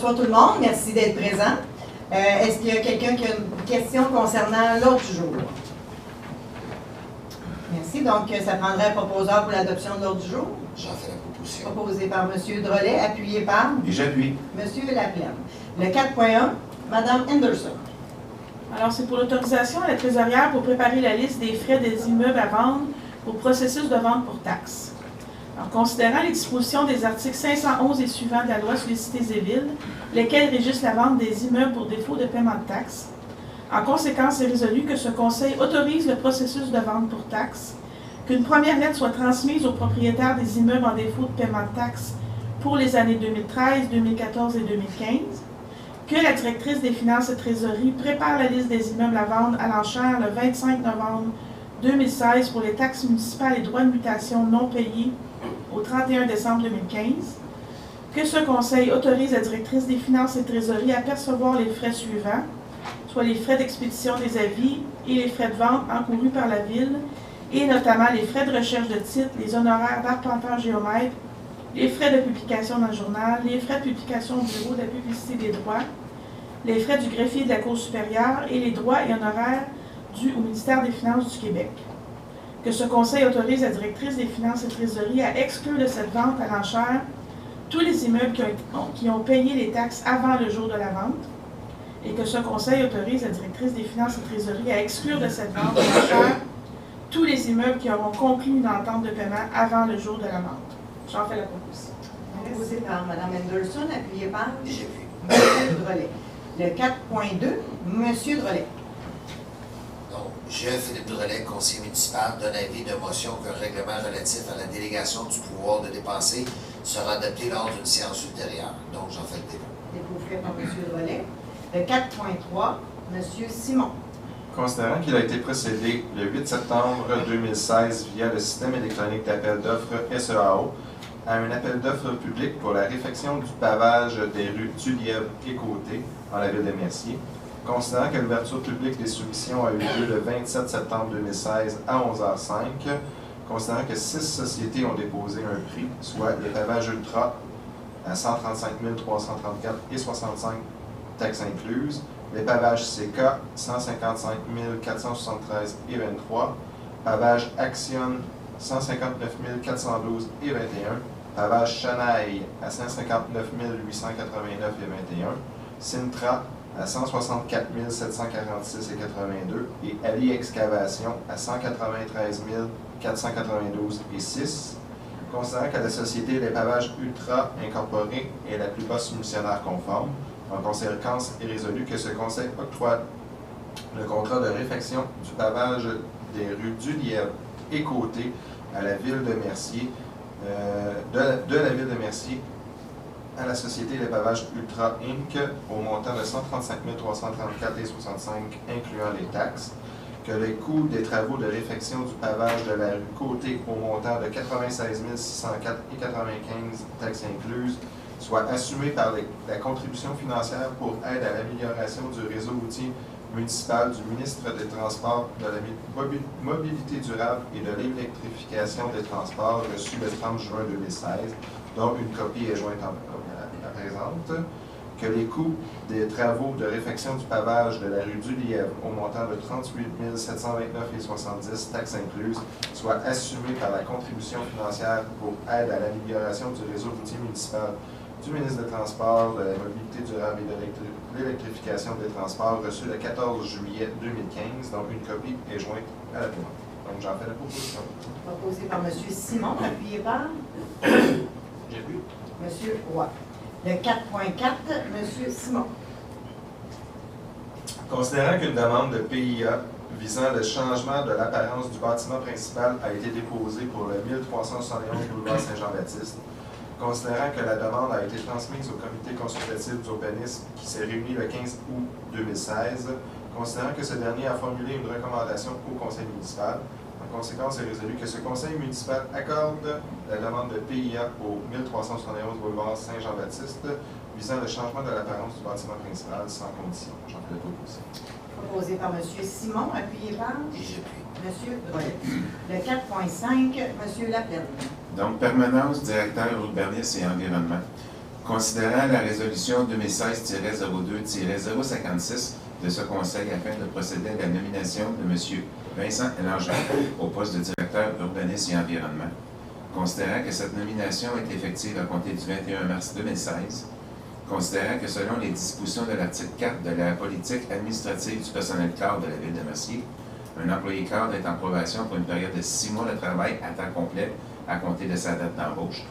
bonsoir tout le monde. Merci d'être présent. Est-ce qu'il y a quelqu'un qui a une question concernant l'ordre du jour? Merci. Donc, ça prendrait un proposeur pour l'adoption de l'ordre du jour. J'en fais la proposition. Proposé par M. Drolet, appuyé par Et j'appuie. M. Laplaine. Le 4.1, Mme Henderson. Alors, c'est pour l'autorisation à la trésorière pour préparer la liste des frais des immeubles à vendre au processus de vente pour taxes. Alors, considérant les dispositions des articles 511 et suivants de la loi sur les cités et villes, lesquels régissent la vente des immeubles pour défaut de paiement de taxes, en conséquence, c'est résolu que ce Conseil autorise le processus de vente pour taxes, qu'une première lettre soit transmise aux propriétaires des immeubles en défaut de paiement de taxes pour les années 2013, 2014 et 2015, que la directrice des finances et trésorerie prépare la liste des immeubles à vendre à l'enchère le 25 novembre 2016 pour les taxes municipales et droits de mutation non payés au 31 décembre 2015, que ce Conseil autorise la directrice des finances et trésorerie à percevoir les frais suivants, soit les frais d'expédition des avis et les frais de vente encourus par la Ville, et notamment les frais de recherche de titres, les honoraires d'arpenteur géomètre, les frais de publication dans le journal, les frais de publication au bureau de la publicité des droits, les frais du greffier de la Cour supérieure et les droits et honoraires dus au ministère des Finances du Québec. Que ce Conseil autorise la directrice des Finances et Trésorerie à exclure de cette vente à l'enchère tous les immeubles qui ont payé les taxes avant le jour de la vente, et que ce Conseil autorise la directrice des Finances et Trésorerie à exclure de cette vente à l'enchère tous les immeubles qui auront conclu une entente de paiement avant le jour de la vente. J'en fais la proposition. Proposé par Mme Henderson, appuyé par J'appuie. M. Drolet. Le 4.2, M. Drolet. Donc, je, Philippe Drolet, conseiller municipal, donne avis de motion qu'un règlement relatif à la délégation du pouvoir de dépenser sera adopté lors d'une séance ultérieure. Donc, j'en fais le dépôt. Dépôt fait par M. Drolet. Le 4.3, M. Simon. Considérant qu'il a été procédé le 8 septembre 2016 via le système électronique d'appel d'offres SEAO à un appel d'offres public pour la réfection du pavage des rues du Lièvre et Côté dans la ville de Mercier, considérant que l'ouverture publique des soumissions a eu lieu le 27 septembre 2016 à 11h05, considérant que 6 sociétés ont déposé un prix, soit les pavages Ultra à 135 334 et 65 taxes incluses, les pavages CK, 155 473 et 23, pavage Action, 159 412 et 21, pavage Chanaille à 159 889 et 21, Sintra à 164 746 et 82 et Ali Excavation à 193 492 et 6, considérant que la société Les Pavages Ultra Incorporée est la plus basse soumissionnaire conforme. En conséquence, est résolu que ce Conseil octroie le contrat de réfection du pavage des rues du Lièvre et Côté à la ville de Mercier, de la ville de Mercier à la société Les Pavages Ultra Inc. au montant de 135 334 et 65 incluant les taxes, que les coûts des travaux de réfection du pavage de la rue Côté au montant de 96 604 et 95 taxes incluses soit assumé par la contribution financière pour aide à l'amélioration du réseau routier municipal du ministre des Transports, de la mobilité durable et de l'électrification des transports reçu le 30 juin 2016, dont une copie est jointe à la présente, que les coûts des travaux de réfection du pavage de la rue du Lièvre au montant de 38 729 et 70 taxes incluses soient assumés par la contribution financière pour aide à l'amélioration du réseau routier municipal du ministre des Transports, de la mobilité durable et de l'électrification des transports reçu le 14 juillet 2015, dont une copie est jointe à la demande. Donc, j'en fais la proposition. Proposé par M. Simon, appuyé par J'appuie. M. Roy. Le 4.4, M. Simon. Considérant qu'une demande de PIA visant le changement de l'apparence du bâtiment principal a été déposée pour le 1371 boulevard Saint-Jean-Baptiste, considérant que la demande a été transmise au comité consultatif d'urbanisme qui s'est réuni le 15 août 2016, considérant que ce dernier a formulé une recommandation au conseil municipal. En conséquence, est résolu que ce conseil municipal accorde la demande de PIA au 1371 boulevard Saint-Jean-Baptiste visant le changement de l'apparence du bâtiment principal sans condition. J'en fais la proposition. Proposé par M. Simon, appuyé par Et j'appuie. M. Drolet. Le 4.5, M. Laplaine. Donc, permanence, directeur urbanisme et environnement. Considérant la résolution 2016-02-056 de ce Conseil afin de procéder à la nomination de M. Vincent Langevin au poste de directeur urbanisme et environnement. Considérant que cette nomination est effective à compter du 21 mars 2016. Considérant que selon les dispositions de l'article 4 de la politique administrative du personnel cadre de la Ville de Mercier, un employé cadre est en probation pour une période de 6 mois de travail à temps complet à compter de sa date d'embauche.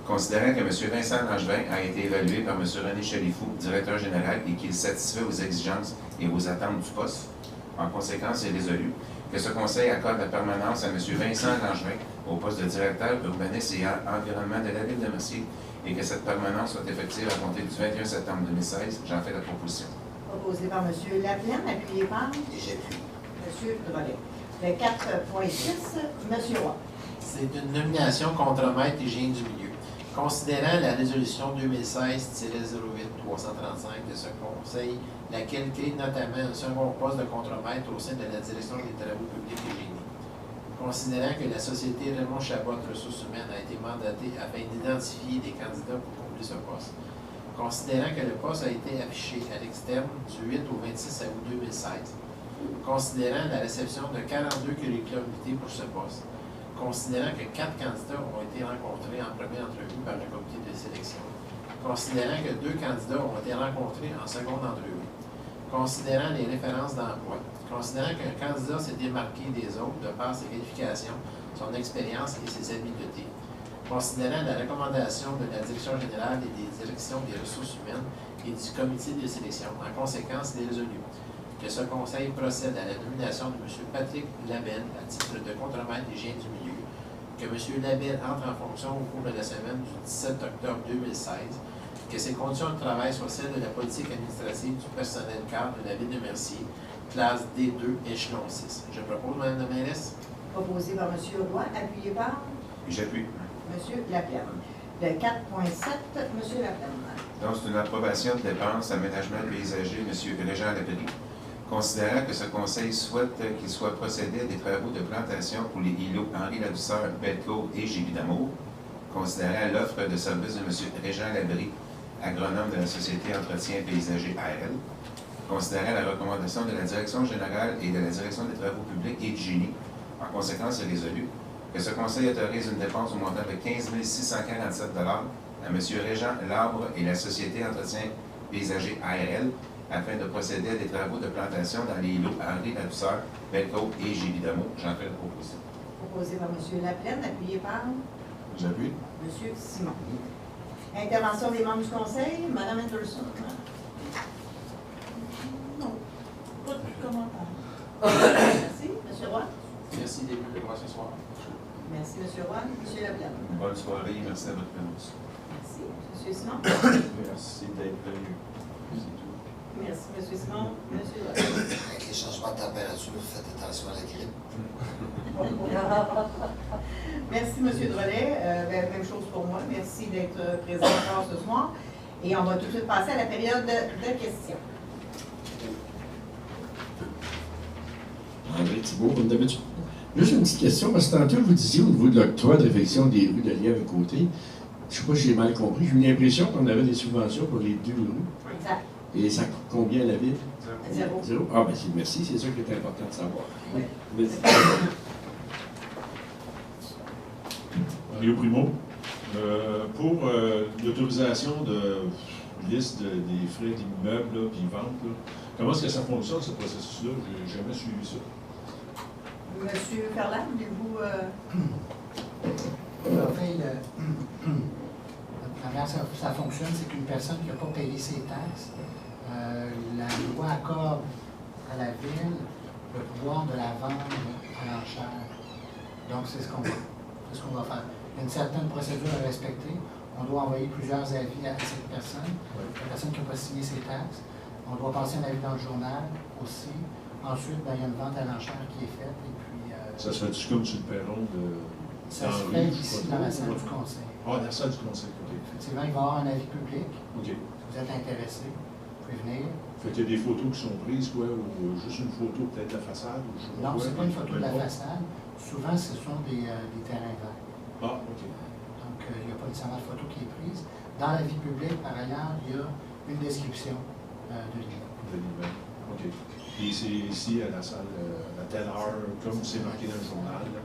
Considérant que M. Vincent Langevin a été évalué par M. René Chalifou, directeur général, et qu'il satisfait aux exigences et aux attentes du poste, en conséquence, il est résolu que ce Conseil accorde la permanence à M. Vincent Langevin au poste de directeur urbanisme et environnement de la Ville de Mercier et que cette permanence soit effective à compter du 21 septembre 2016. J'en fais la proposition. Proposé par M. Laplaine, appuyé par Et j'appuie. M. Drolet. Le 4.6, M. Roy. C'est une nomination contre maître hygiène du milieu. Considérant la résolution 2016-08-335 de ce Conseil, laquelle crée notamment un second poste de contremaître au sein de la direction des travaux publics et génie. Considérant que la société Raymond Chabot Ressources humaines a été mandatée afin d'identifier des candidats pour combler ce poste. Considérant que le poste a été affiché à l'externe du 8 au 26 août 2016. Considérant la réception de 42 curriculums vitae pour ce poste. Considérant que 4 candidats ont été rencontrés en première entrevue par le comité de sélection. Considérant que 2 candidats ont été rencontrés en seconde entrevue. Considérant les références d'emploi. Considérant qu'un candidat s'est démarqué des autres de par ses qualifications, son expérience et ses habiletés. Considérant la recommandation de la Direction générale et des directions des ressources humaines et du comité de sélection. En conséquence, il est résolu que ce Conseil procède à la nomination de M. Patrick Labelle à titre de contremaître d'hygiène du milieu, que M. Labelle entre en fonction au cours de la semaine du 17 octobre 2016, que ses conditions de travail soient celles de la politique administrative du personnel cadre de la Ville de Mercier, classe D2, échelon 6. Je propose, Mme la mairesse. Proposé par M. Roy, appuyé par J'appuie. M. Laplaine. Le 4.7, M. Laplaine. Donc, c'est une approbation de dépenses aménagement paysager, M. Régent Lapéry. Considérant que ce Conseil souhaite qu'il soit procédé à des travaux de plantation pour les îlots Henri Ladouceur, Belle-Côte et Gévy d'Amour, considérant l'offre de service de M. Régent Lapéry, agronome de la Société Entretien Paysager ARL, considérant la recommandation de la Direction générale et de la Direction des travaux publics et du génie, en conséquence, est résolu que ce Conseil autorise une dépense au montant de 15 647 $ à M. Régent Labre et la Société Entretien Paysager ARL, afin de procéder à des travaux de plantation dans les îlots Henri Ladouceur, Belle-Côte et Gévy d'Amour. J'en fais la proposition. Proposé par M. Laplaine, appuyé par J'appuie. M. Simon. Intervention des membres du Conseil, Mme Anderson. Non, pas de commentaire. Merci. M. Roy. Merci des de voir ce soir. Merci, M. Roy. M. Laplaine. Bonne soirée, merci à votre présence. Merci. M. Simon. Merci d'être venu. C'est tout. Merci, M. Simon. M. Roy. Avec les changements de température, faites attention à la grippe. Merci, M. Drolet. Même chose pour moi. Merci d'être présent encore ce soir. Et on va tout de suite passer à la période de questions. André Thibault, comme d'habitude. Juste une petite question, parce que tantôt, vous disiez au niveau de l'octroi de réfection des rues de Lièvre à côté, je ne sais pas si j'ai mal compris, j'ai eu l'impression qu'on avait des subventions pour les 2 rues. Exact. Et ça coûte combien la ville? 0. 0. Ah, ben merci, c'est ça qui est important de savoir. Oui. Merci. Mario Primo, pour l'autorisation de liste des frais d'immeubles puis vente, là, comment est-ce que ça fonctionne, ce processus-là? Je n'ai jamais suivi ça. Monsieur Ferland, voulez-vous... En fait, la manière ça fonctionne, c'est qu'une personne qui n'a pas payé ses taxes, la loi accorde à la ville le pouvoir de la vendre à l'enchère. Donc, c'est ce qu'on va faire. Il y a une certaine procédure à respecter. On doit envoyer plusieurs avis à cette personne, la personne qui n'a pas signé ses taxes. On doit passer un avis dans le journal aussi. Ensuite, il y a une vente à l'enchère qui est faite. Et puis, Ça se fait-tu comme sur le perron de... ça se fait ici dans la salle du conseil. Ah, dans la salle du conseil, OK. Effectivement, il va y avoir un avis public. OK. Si vous êtes intéressé, vous pouvez venir. Fait qu'il y a des photos qui sont prises, quoi, ou juste une photo peut-être de la façade, ou je sais Non, quoi, ce n'est pas une photo de la peu importe. façade. Souvent, ce sont des terrains verts. Ah, OK. Donc, il n'y a pas nécessairement de photo qui est prise. Dans la vie publique, par ailleurs, il y a une description de l'immeuble. De l'immeuble. OK. Et c'est ici, à la salle, à telle heure, comme c'est marqué dans le journal, là?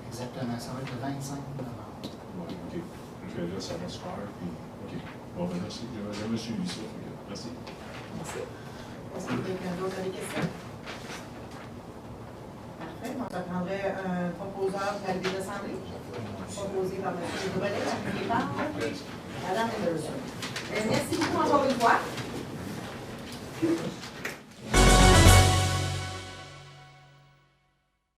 Exactement, ça va être le 25 novembre. Oui, OK. Donc là, ça va se faire, puis, OK. Bon, ben merci. J'avais jamais suivi ça. Merci. Merci. Est-ce que quelqu'un d'autre a des questions? Parfait. Donc, ça prendrait un proposeur pour la levée d'assemblée. Proposé par M. Drolet, appuyé par Madame Henderson. Merci beaucoup encore une fois.